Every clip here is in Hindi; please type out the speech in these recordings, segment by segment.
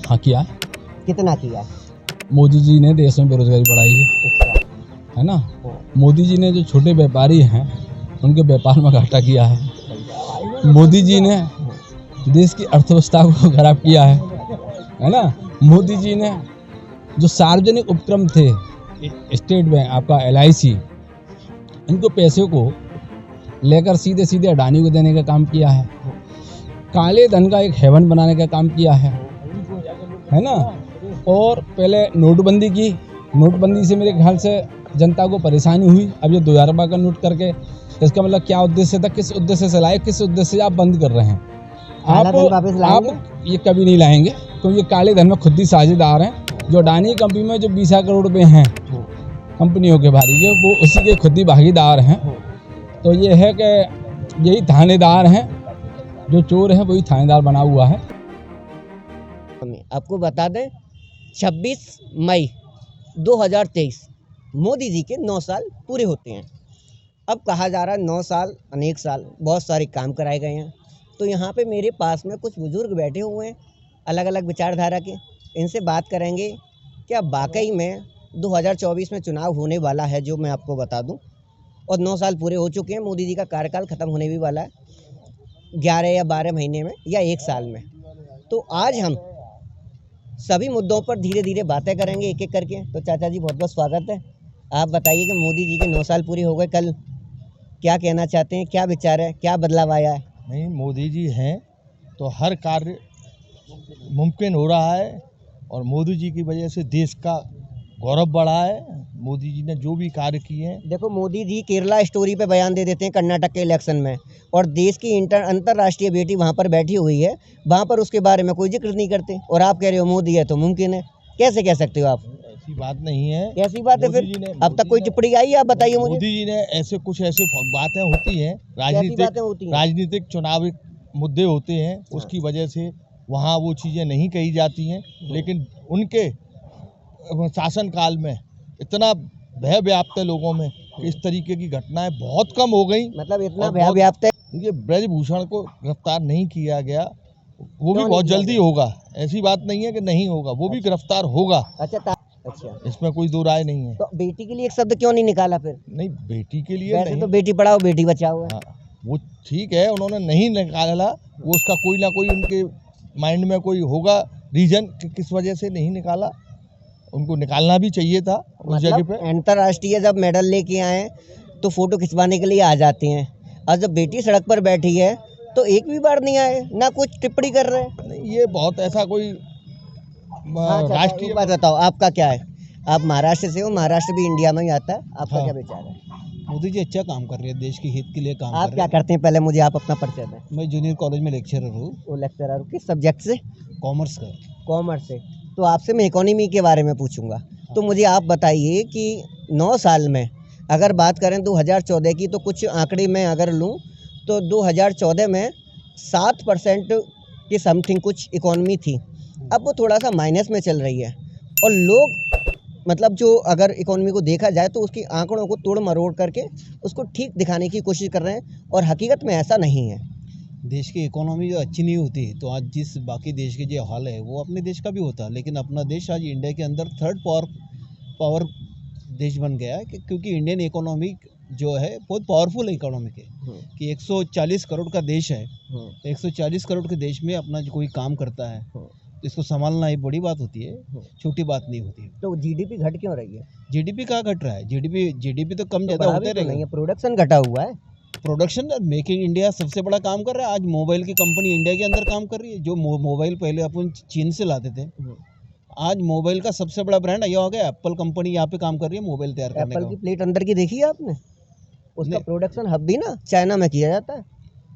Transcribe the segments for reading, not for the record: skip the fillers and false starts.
हाँ किया है। कितना किया है? मोदी जी ने देश में बेरोजगारी बढ़ाई है ना। मोदी जी ने जो छोटे व्यापारी हैं उनके व्यापार में घाटा किया है। मोदी जी ने देश की अर्थव्यवस्था को खराब किया है ना। मोदी जी ने जो सार्वजनिक उपक्रम थे, स्टेट बैंक, आपका LIC, इनको पैसे को लेकर सीधे सीधे अडानी को देने का काम किया है। काले धन का एक हेवन बनाने का काम किया है ना। और पहले नोटबंदी की, नोटबंदी से मेरे ख्याल से जनता को परेशानी हुई। अब ये 2000 रुपये का नोट करके इसका मतलब क्या उद्देश्य था, किस उद्देश्य से लाए, किस उद्देश्य से आप बंद कर रहे हैं? आप ये कभी नहीं लाएंगे, क्योंकि ये काले धन में खुद ही साझेदार हैं। जो अडानी कंपनी में जो 20 करोड़ रुपए हैं कंपनियों के भारी के, वो उसी के खुद ही भागीदार हैं। तो ये है कि यही थानेदार हैं, जो चोर है वही थानेदार बना हुआ है। आपको बता दें 26 मई 2023 मोदी जी के 9 साल पूरे होते हैं। अब कहा जा रहा है 9 साल अनेक साल, बहुत सारे काम कराए गए हैं। तो यहाँ पे मेरे पास में कुछ बुजुर्ग बैठे हुए हैं अलग अलग विचारधारा के, इनसे बात करेंगे क्या वाकई में 2024 में चुनाव होने वाला है, जो मैं आपको बता दूं, और 9 साल पूरे हो चुके हैं। मोदी जी का कार्यकाल ख़त्म होने भी वाला है 11 या 12 महीने में या 1 साल में। तो आज हम सभी मुद्दों पर धीरे धीरे बातें करेंगे एक एक करके। तो चाचा जी बहुत बहुत स्वागत है। आप बताइए कि मोदी जी के 9 साल पूरे हो गए कल, क्या कहना चाहते हैं, क्या विचार है, क्या बदलाव आया है? नहीं, मोदी जी हैं तो हर कार्य मुमकिन हो रहा है और मोदी जी की वजह से देश का गौरव बढ़ा है। मोदी जी ने जो भी कार्य किए हैं, देखो मोदी जी केरला स्टोरी पे बयान दे देते हैं कर्नाटक के इलेक्शन में, और देश की अंतर्राष्ट्रीय बेटी वहाँ पर बैठी हुई है, वहाँ पर उसके बारे में कोई जिक्र नहीं करते, और आप कह रहे हो मोदी है तो मुमकिन है। कैसे कह सकते हो आप? ऐसी बात नहीं है। कैसी बात है फिर? अब तक कोई टिप्पणी आई है? आप बताइए मुझे। मोदी जी ने ऐसे बातें होती हैं, राजनीतिक चुनावी मुद्दे होते हैं, उसकी वजह से वहाँ वो चीज़ें नहीं कही जाती हैं। लेकिन उनके शासनकाल में इतना भय व्याप्त है लोगों में कि इस तरीके की घटनाएं बहुत कम हो गई। मतलब इतना भय व्याप्त है? ये ब्रजभूषण को गिरफ्तार नहीं किया गया, वो भी बहुत जल्दी होगा। ऐसी बात नहीं है कि नहीं होगा, वो भी गिरफ्तार होगा। अच्छा, इसमें कोई दो राय नहीं है। तो बेटी के लिए एक शब्द क्यों नहीं निकाला फिर? नहीं, बेटी के लिए वैसे नहीं। तो बेटी पढ़ाओ बेटी बचाओ है। हाँ, वो ठीक है, उन्होंने नहीं निकाला, वो उसका कोई ना कोई उनके माइंड में कोई होगा रीजन कि किस वजह से नहीं निकाला। उनको निकालना भी चाहिए था उस जगह पे। अंतर्राष्ट्रीय जब मेडल लेके आए तो फोटो खिंचवाने के लिए आ जाते हैं, और जब बेटी सड़क पर बैठी है तो एक भी बार नहीं आए, ना कुछ टिप्पणी कर रहे हैं। नहीं, ये बहुत ऐसा कोई राष्ट्रीय बात बताओ, आपका क्या है? आप महाराष्ट्र से हो, महाराष्ट्र भी इंडिया में ही आता है, आपका क्या विचार है? मोदी जी अच्छा काम कर रहे हैं, देश के हित के लिए काम आप क्या करते हैं? पहले मुझे आप अपना परिचय दें। मैं जूनियर कॉलेज में लेक्चरर हूँ। वो लेक्चरर किस सब्जेक्ट से? कॉमर्स का। कॉमर्स से। तो आपसे मैं इकोनॉमी के बारे में पूछूंगा। तो मुझे आप बताइए कि 9 साल में अगर बात करें 2014 की, तो कुछ आंकड़े मैं अगर लूँ तो 2014 में 7% की समथिंग कुछ इकोनॉमी थी। अब वो थोड़ा सा माइनस में चल रही है, और लोग मतलब जो अगर इकोनॉमी को देखा जाए तो उसकी आंकड़ों को तोड़ मरोड़ करके उसको ठीक दिखाने की कोशिश कर रहे हैं, और हकीकत में ऐसा नहीं है। देश की इकोनॉमी जो अच्छी नहीं होती तो आज जिस बाकी देश के जो हाल है वो अपने देश का भी होता, लेकिन अपना देश आज इंडिया के अंदर थर्ड पावर देश बन गया है, क्योंकि इंडियन इकोनॉमी जो है बहुत पावरफुल इकोनॉमी है कि 140 करोड़ का देश है। 140 करोड़ के देश में अपना जो कोई काम करता है तो इसको संभालना एक बड़ी बात होती है, छोटी बात नहीं होती। तो जीडीपी घट क्यों रही है? जीडीपी कहाँ घट रहा है? जीडीपी तो कम ज़्यादा होते रहेंगे। प्रोडक्शन घटा हुआ है। प्रोडक्शन, मेक इन इंडिया सबसे बड़ा काम कर रहा है। आज मोबाइल की कंपनी इंडिया के अंदर काम कर रही है। जो मोबाइल पहले अपन चीन से लाते थे, आज मोबाइल का सबसे बड़ा ब्रांड ये हो गया एप्पल कंपनी, यहाँ पे काम कर रही है मोबाइल तैयार करने का। एप्पल की प्लेट अंदर की देखी है आपने? उसका प्रोडक्शन हब भी ना चाइना में किया जाता है।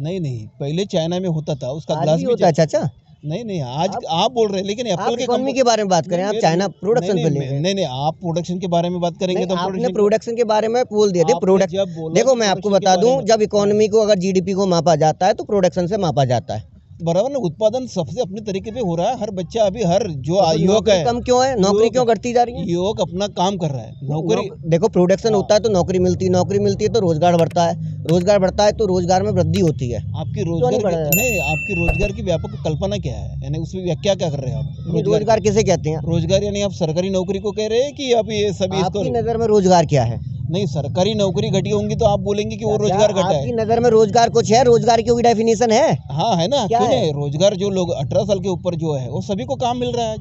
नहीं, पहले चाइना में होता था, उसका आज ग्लास भी होता है चाचा। नहीं, आज आप बोल रहे हैं, लेकिन एप्पल की इकोनॉमी के बारे में बात करें, आप चाइना प्रोडक्शन पे ले रहे हैं। नहीं, आप प्रोडक्शन के बारे में बात करेंगे तो आपने प्रोडक्शन के बारे में बोल दिया थे। प्रोडक्ट देखो, मैं आपको बता दूं, जब इकोनॉमी को अगर जीडीपी को मापा जाता है तो प्रोडक्शन से मापा जाता है। बराबर ना, उत्पादन सबसे अपने तरीके पे हो रहा है। हर बच्चा अभी हर जो युवक नौकरी है, कम क्यों है? नौकरी क्यों घटती जा रही है? युवक अपना काम कर रहा है। नौकरी देखो, प्रोडक्शन होता है तो नौकरी मिलती है, नौकरी मिलती है तो रोजगार बढ़ता है, रोजगार बढ़ता है तो रोजगार में वृद्धि होती है। आपकी क्यों नहीं रोजगार बढ़ा की, नहीं, आपकी रोजगार की व्यापक कल्पना क्या है, यानी उसमें क्या क्या कर रहे हैं आप? रोजगार किसे कहते हैं? रोजगार यानी आप सरकारी नौकरी को कह रहे हैं कि आप ये सभी इसको? आपकी नजर में रोजगार क्या है? नहीं, सरकारी नौकरी घटी होंगी तो आप बोलेंगे कि वो रोजगार घटा आपकी है। नजर में रोजगार कुछ है? रोजगार की कोई डेफिनेशन है? हाँ है ना, क्या क्यों है? नहीं? रोजगार जो लोग 18 साल के ऊपर जो है वो सभी को काम मिल रहा है।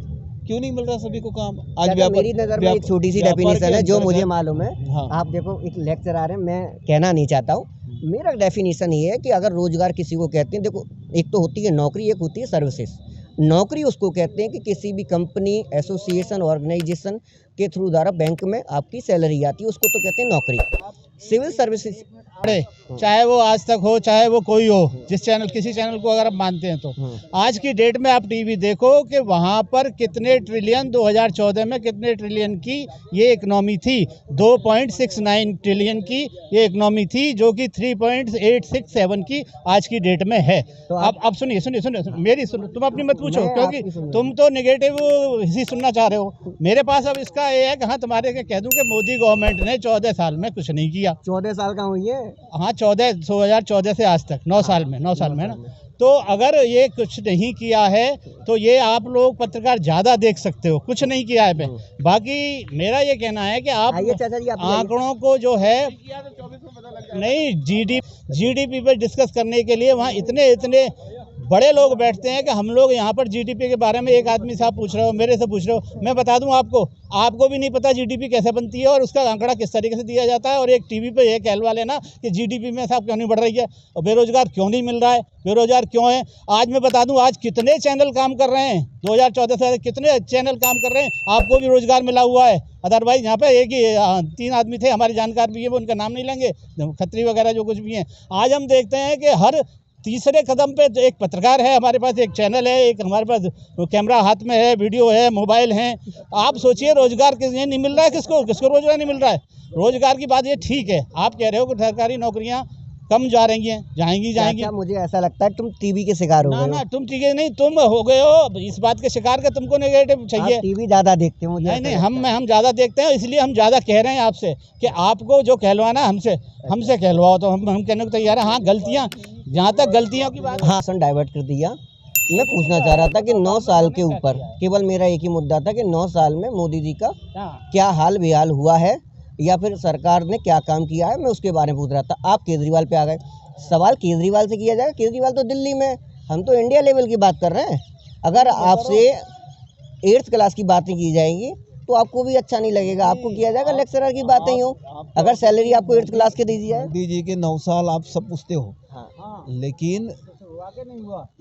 क्यों नहीं मिल रहा सभी को काम? आज चाचा, मेरी नज़र में एक छोटी सी डेफिनेशन है जो मुझे मालूम है। हाँ। आप देखो, एक लेक्चर आ रहे हैं, मैं कहना नहीं चाहता हूँ। मेरा डेफिनेशन ये है कि अगर रोजगार किसी को कहते हैं, देखो, एक तो होती है नौकरी, एक होती है सर्विसेज। नौकरी उसको कहते हैं कि किसी भी कंपनी, एसोसिएशन, ऑर्गेनाइजेशन के थ्रू द्वारा बैंक में आपकी सैलरी आती है, उसको तो कहते हैं नौकरी। सिविल सर्विसेज, चाहे वो आज तक हो, चाहे वो कोई हो, जिस चैनल, किसी चैनल को अगर आप मानते हैं तो आज की डेट में आप टीवी देखो कि वहाँ पर कितने ट्रिलियन, 2014 में कितने ट्रिलियन की ये इकोनॉमी थी। 2.69 ट्रिलियन की ये इकोनॉमी थी, जो कि 3.867 की आज की डेट में है। तो अब सुनिए सुनिए सुनिए सुनिए, मेरी सुनो, तुम अपनी मत पूछो, मैं क्योंकि आपकी सुन रहा तुम तो नेगेटिव ही सुनना चाह रहे हो। मेरे पास अब इसका ये है कि हाँ, तुम्हारे के कह दूं कि मोदी गवर्नमेंट ने 14 साल में कुछ नहीं किया। 14 साल का हुई है। हाँ, 2014 से आज तक 9 साल में, 9 साल में ना। तो अगर ये कुछ नहीं किया है तो ये आप लोग पत्रकार ज़्यादा देख सकते हो, कुछ नहीं किया है पे। बाकी मेरा ये कहना है कि आप आइए चाचा जी, आप आइए। आंकड़ों को जो है, नहीं, जीडीपी पे डिस्कस करने के लिए वहाँ इतने इतने बड़े लोग बैठते हैं कि हम लोग यहाँ पर जीडीपी के बारे में एक आदमी से आप पूछ रहे हो, मेरे से पूछ रहे हो, मैं बता दूं आपको भी नहीं पता जीडीपी कैसे बनती है और उसका आंकड़ा किस तरीके से दिया जाता है। और एक टीवी पे ये कहलवा लेना कि जीडीपी में साहब क्यों नहीं बढ़ रही है और बेरोजगार क्यों नहीं मिल रहा है, बेरोजगार क्यों है। आज मैं बता दूं, आज कितने चैनल काम कर रहे हैं, 2014 से कितने चैनल काम कर रहे हैं, आपको भी रोजगार मिला हुआ है। अदरवाइज यहाँ पे एक ही 3 आदमी थे, हमारे जानकार भी है, वो उनका नाम नहीं लेंगे, खत्री वगैरह जो कुछ भी हैं। आज हम देखते हैं कि हर तीसरे कदम पे एक पत्रकार है, हमारे पास एक चैनल है, एक हमारे पास कैमरा हाथ में है, वीडियो है, मोबाइल है। आप सोचिए रोजगार किसने नहीं मिल रहा है, किसको रोजगार नहीं मिल रहा है। रोजगार की बात ये ठीक है, आप कह रहे हो कि सरकारी नौकरियां कम जा रही हैं, जाएंगी। मुझे ऐसा लगता है तुम टीवी के शिकार हो गए हो। ना, तुम ठीक है, नहीं, तुम हो गए हो इस बात के शिकार के तुमको नेगेटिव चाहिए। टीवी ज्यादा देखते हो। नहीं, हम ज़्यादा देखते हैं, इसलिए हम ज़्यादा कह रहे हैं आपसे कि आपको जो कहलवाना हमसे कहलवाओ, तो हम कहने को तैयार है। हाँ, गलतियाँ, जहाँ तक गलतियों की बात, हाँ, डाइवर्ट कर दिया। मैं पूछना चाह रहा था कि 9 साल के ऊपर केवल मेरा एक ही मुद्दा था कि 9 साल में मोदी जी का क्या हाल बेहाल हुआ है या फिर सरकार ने क्या काम किया है, मैं उसके बारे में पूछ रहा था। आप केजरीवाल पे आ गए। सवाल केजरीवाल से किया जाएगा, केजरीवाल तो दिल्ली में, हम तो इंडिया लेवल की बात कर रहे हैं। अगर आपसे 8th क्लास की बातें की जाएंगी तो आपको भी अच्छा नहीं लगेगा, आपको किया जाएगा लेक्चरर की बातें ही हो। अगर सैलरी आपको 8th क्लास के दी जाए। मोदी जी के 9 साल आप सब पूछते हो, लेकिन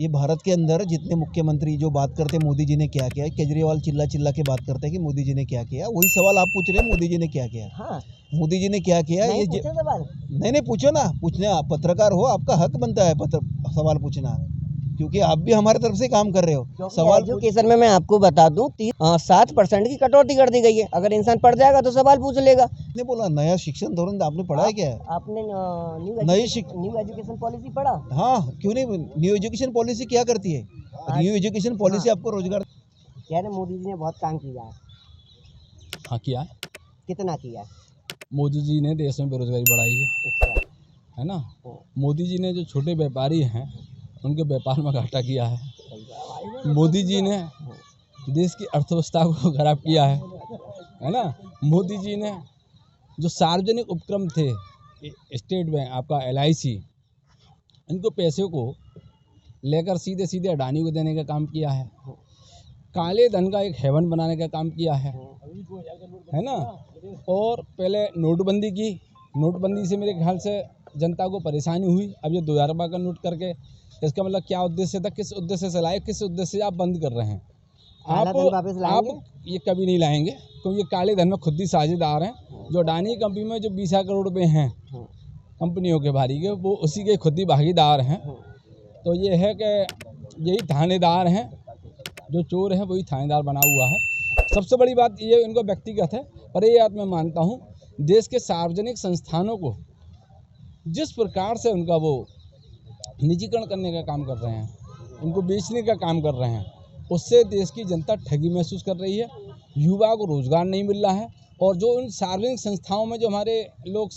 ये भारत के अंदर जितने मुख्यमंत्री जो बात करते हैं मोदी जी ने क्या किया, केजरीवाल चिल्ला चिल्ला के बात करते हैं कि मोदी जी ने क्या किया, वही सवाल आप पूछ रहे हैं मोदी जी ने क्या किया। हाँ, मोदी जी ने क्या किया, नहीं ये पूछे सवाल। नहीं पूछो ना, पूछने आप पत्रकार हो, आपका हक बनता है सवाल पूछना, क्योंकि आप भी हमारे तरफ से काम कर रहे हो। सवाल एजुकेशन में मैं आपको बता दूं 7% की कटौती कर दी गई है। अगर इंसान पढ़ जाएगा तो सवाल पूछ लेगा। ने बोला नया शिक्षण धोरण आपने पढ़ा है क्या? आपने न्यू एजुकेशन पॉलिसी पढ़ा? हाँ, क्यों नहीं। न्यू एजुकेशन पॉलिसी क्या करती है? न्यू एजुकेशन पॉलिसी आपको रोजगार कह रहे मोदी जी ने बहुत काम किया है। हाँ, किया है। कितना किया है? मोदी जी ने देश में बेरोजगारी बढ़ाई है ना। मोदी जी ने जो छोटे व्यापारी हैं उनके व्यापार में घाटा किया है। मोदी जी ने देश की अर्थव्यवस्था को खराब किया है ना। मोदी जी ने जो सार्वजनिक उपक्रम थे, स्टेट बैंक, आपका LIC, इनको पैसे को लेकर सीधे सीधे अडानी को देने का काम किया है। काले धन का एक हेवन बनाने का काम किया है ना। और पहले नोटबंदी की, नोटबंदी से मेरे ख्याल से जनता को परेशानी हुई। अब ये 2000 रुपये का नोट करके इसका मतलब क्या उद्देश्य था, किस उद्देश्य से लाए, किस उद्देश्य से आप बंद कर रहे हैं। आप ये कभी नहीं लाएंगे, क्योंकि ये काले धन में खुद ही साझेदार हैं। जो अडानी कंपनी में जो 20 करोड़ रुपये हैं कंपनियों के भारी के, वो उसी के खुद ही भागीदार हैं। तो ये है कि यही थानेदार हैं, जो चोर हैं वही थानेदार बना हुआ है। सबसे बड़ी बात ये इनको व्यक्तिगत है, पर ये बात मैं मानता हूँ, देश के सार्वजनिक संस्थानों को जिस प्रकार से उनका वो निजीकरण करने का काम कर रहे हैं, उनको बेचने का काम कर रहे हैं, उससे देश की जनता ठगी महसूस कर रही है। युवा को रोजगार नहीं मिल रहा है और जो उन सार्वजनिक संस्थाओं में जो हमारे लोग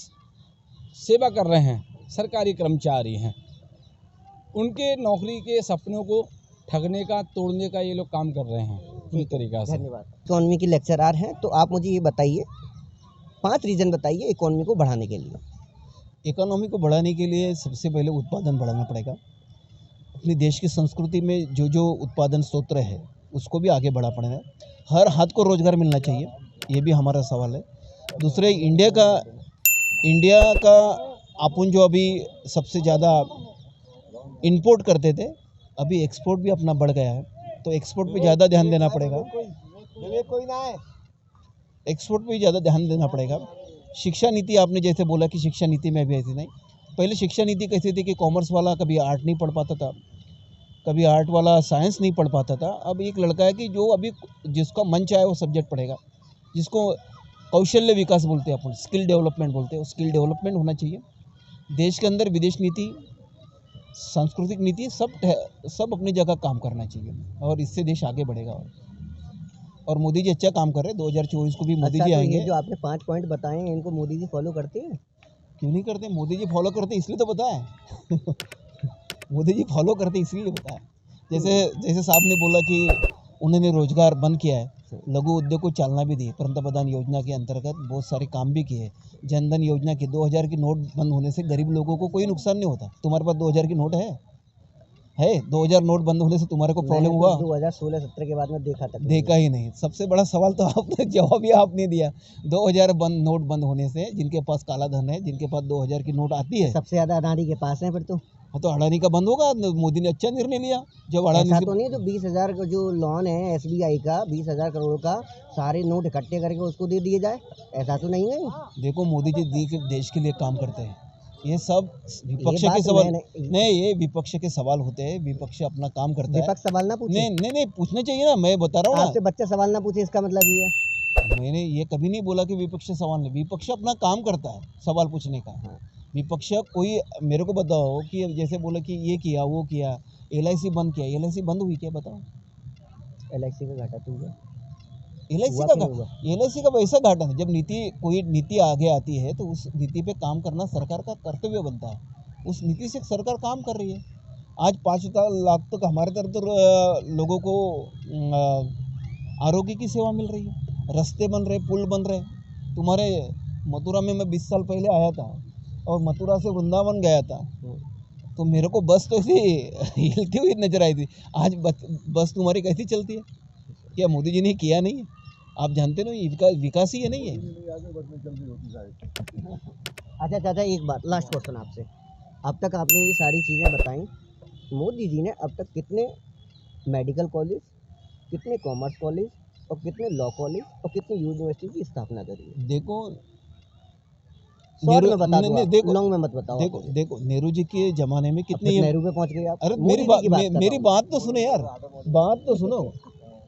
सेवा कर रहे हैं, सरकारी कर्मचारी हैं, उनके नौकरी के सपनों को ठगने का, तोड़ने का ये लोग काम कर रहे हैं पूरी तरीक़ा से। धन्यवाद। इकोनॉमी के लेक्चरर हैं, तो आप मुझे ये बताइए, 5 रीज़न बताइए इकोनॉमी को बढ़ाने के लिए। इकोनॉमी को बढ़ाने के लिए सबसे पहले उत्पादन बढ़ाना पड़ेगा। अपने देश की संस्कृति में जो उत्पादन स्रोत है उसको भी आगे बढ़ा पड़ेगा। हर हाथ को रोजगार मिलना चाहिए, ये भी हमारा सवाल है। दूसरे, इंडिया का अपन जो अभी सबसे ज़्यादा इंपोर्ट करते थे, अभी एक्सपोर्ट भी अपना बढ़ गया है, तो एक्सपोर्ट पे ज़्यादा ध्यान देना पड़ेगा। एक्सपोर्ट पे ज़्यादा ध्यान देना पड़ेगा। शिक्षा नीति, आपने जैसे बोला कि शिक्षा नीति में अभी ऐसी नहीं। पहले शिक्षा नीति कैसी थी कि कॉमर्स वाला कभी आर्ट नहीं पढ़ पाता था, कभी आर्ट वाला साइंस नहीं पढ़ पाता था। अब एक लड़का है कि जो अभी जिसका मन चाहे वो सब्जेक्ट पढ़ेगा, जिसको कौशल्य विकास बोलते हैं अपन, स्किल डेवलपमेंट बोलते हैं, स्किल डेवलपमेंट होना चाहिए। देश के अंदर विदेश नीति, सांस्कृतिक नीति सब अपनी जगह काम करना चाहिए और इससे देश आगे बढ़ेगा। और मोदी जी अच्छा काम कर रहे हैं। 2024 को भी मोदी जी आएंगे। जो आपने 5 पॉइंट बताए हैं, इनको मोदी जी फॉलो करते हैं? क्यों नहीं करते? मोदी जी फॉलो करते इसलिए तो बताया मोदी जी फॉलो करते इसलिए बताया। जैसे साहब ने बोला कि उन्होंने रोजगार बंद किया है, लघु उद्योग को चालना भी दी, पंतप्रधान योजना के अंतर्गत बहुत सारे काम भी किए। जनधन योजना के 2000 की नोट बंद होने से गरीब लोगों को कोई नुकसान नहीं होता। तुम्हारे पास 2000 की नोट है 2000 नोट बंद होने से तुम्हारे को प्रॉब्लम हुआ? 2016-17 के बाद में देखा ही नहीं। सबसे बड़ा सवाल तो आपने जवाब ही आपने दिया। 2000 नोट बंद होने से जिनके पास काला धन है, जिनके पास 2000 की नोट आती है, सबसे ज़्यादा अडानी के पास है। फिर तो अडानी का बंद होगा। मोदी ने अच्छा निर्णय लिया। जब अडानी ऐसा तो नहीं जो 20,000 का जो लोन है SBI का 20,000 करोड़ का, सारे नोट इकट्ठे करके उसको दे दिए जाए, ऐसा तो नहीं है। देखो, मोदी जी देश के लिए काम करते हैं। ये सब विपक्ष के सवाल नहीं, ये विपक्ष के सवाल होते हैं। विपक्ष अपना काम करता है। विपक्ष सवाल ना पूछे? नहीं पूछना चाहिए ना। मैं बता रहा हूँ आपसे बच्चा सवाल ना पूछे, इसका मतलब ये है? मैंने ये कभी नहीं बोला कि विपक्ष सवाल नहीं। विपक्ष अपना काम करता है सवाल पूछने का। विपक्ष कोई मेरे को बताओ कि जैसे बोला कि ये किया वो किया, LIC बंद किया, LIC बंद हुई क्या? बताओ। LIC का घाटा तो हुआ। LIC का वैसा घाटा है। जब कोई नीति आगे आती है तो उस नीति पे काम करना सरकार का कर्तव्य बनता है। उस नीति से सरकार काम कर रही है। आज 5 लाख तक हमारे तरफ तो लोगों को आरोग्य की सेवा मिल रही है। रास्ते बन रहे, पुल बन रहे। तुम्हारे मथुरा में मैं 20 साल पहले आया था और मथुरा से वृंदावन गया था, तो मेरे को बस तो ऐसी हिलती हुई नजर आई थी। आज बस तुम्हारी कैसी चलती है? क्या मोदी जी ने किया नहीं है? आप जानते ना, ये विकास ही है नहीं है। अच्छा चाचा, एक बात, लास्ट क्वेश्चन आपसे। अब तक आपने ये सारी चीज़ें बताई, मोदी जी ने अब तक कितने मेडिकल कॉलेज, कितने कॉमर्स कॉलेज और कितने लॉ कॉलेज और कितनी यूनिवर्सिटी की स्थापना करी है? देखो, शॉर्ट में बता दो, लॉन्ग में मत बताओ। देखो नेहरू जी के जमाने में कितने नेहरू पे पहुंच गए आप। अरे मेरी बात तो सुनो यार, बात तो सुनो।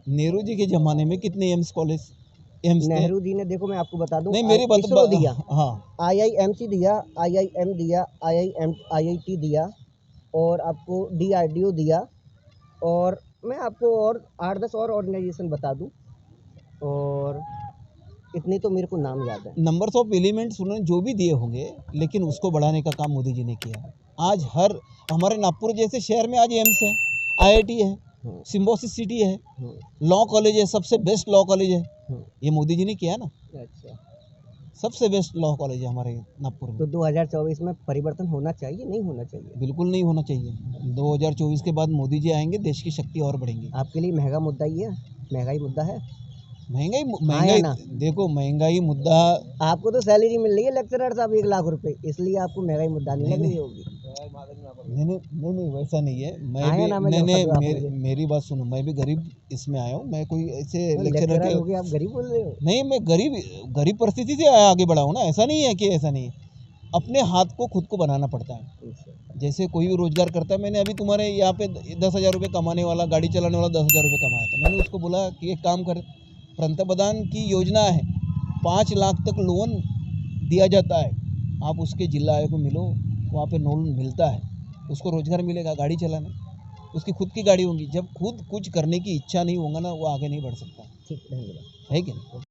नेहरू जी के ज़माने में कितने एम्स कॉलेज नेहरू जी ने, देखो मैं आपको बता दूं, नहीं मेरी बात दिया, हाँ, IIMC दिया, IIM दिया, IIT दिया और आपको DRDO दिया, और मैं आपको और 8-10 और ऑर्गेनाइजेशन बता दूं, और इतनी तो मेरे को नाम याद है। नंबर्स ऑफ एलिमेंट्स उन्होंने जो भी दिए होंगे, लेकिन उसको बढ़ाने का काम मोदी जी ने किया। आज हमारे नागपुर जैसे शहर में आज एम्स है, IIT है, सिम्बोसिस सिटी है, लॉ कॉलेज है, सबसे बेस्ट लॉ कॉलेज है। ये मोदी जी ने किया ना। अच्छा, सबसे बेस्ट लॉ कॉलेज है हमारे नागपुर में। तो 2024 में परिवर्तन होना चाहिए, नहीं होना चाहिए? बिल्कुल नहीं होना चाहिए। 2024 के बाद मोदी जी आएंगे, देश की शक्ति और बढ़ेंगी। आपके लिए महंगा मुद्दा ही है, महंगाई मुद्दा है? महंगाई देखो, महंगाई मुद्दा। आपको तो सैलरी मिल रही है लेक्चरर साहब 1 लाख रुपए, इसलिए आपको महंगाई मुद्दा नहीं लग रही होगी। नहीं वैसा नहीं है। मेरी बात सुनो, मैं भी गरीब इसमें आया हूँ। मैं कोई ऐसे लेक्चरर हो गया, आप गरीब बोल रहे हो? नहीं, मैं गरीब परिस्थिति से आगे बढ़ा हूँ ना। ऐसा नहीं है कि ऐसा नहीं है। अपने हाथ को खुद को बनाना पड़ता है। जैसे कोई भी रोजगार करता है। मैंने अभी तुम्हारे यहाँ पे 10,000 रुपये कमाने वाला, गाड़ी चलाने वाला 10,000 रुपये कमाया था। मैंने उसको बोला कि एक काम कर, पंतप्रधान की योजना है, 5 लाख तक लोन दिया जाता है। आप उसके जिला आयोग को मिलो, वहाँ पे लोन मिलता है, उसको रोजगार मिलेगा, गाड़ी चलाना। उसकी खुद की गाड़ी होगी। जब खुद कुछ करने की इच्छा नहीं होगा ना, वो आगे नहीं बढ़ सकता, ठीक, धन्यवाद। है कि नहीं?